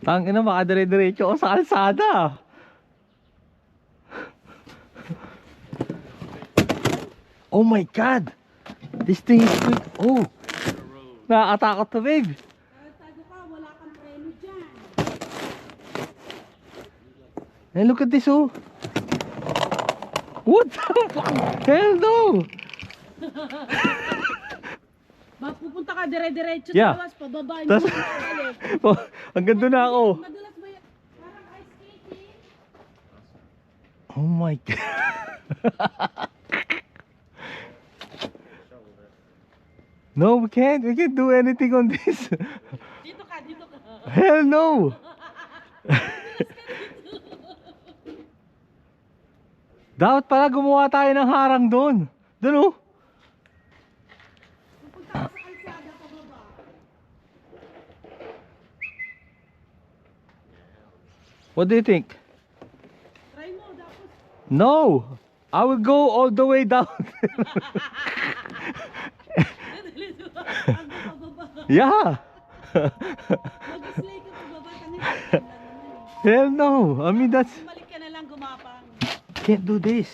Tangina, makadire-diretso ako sa kalsada. Oh my God! This thing is quick. Oh! Nakakatakot to, babe. Tago ka, wala kang preno dyan. Hey, look at this, oh! What the fuck? Hell no! Pupunta ka dire-diretso Yeah. sa taas, pababa mo. Tas- Oh, hanggang doon na ako. Madulas ba yan? Parang ice skating. Oh my God. No, we can't. We can't do anything on this. Dito ka, dito ka. Hell no. Dapat pala gumawa tayo ng harang doon. Doon, oh. Pupunta ka sa kalsada, pababa. What do you think? Try mo, tapos. No. I will go all the way down. Hanggang pababa. Yeah. Mag-slay ka pababa, tangin ka naman. Hell no. I mean, that's... Bumalik ka na lang, gumapang. Can't do this.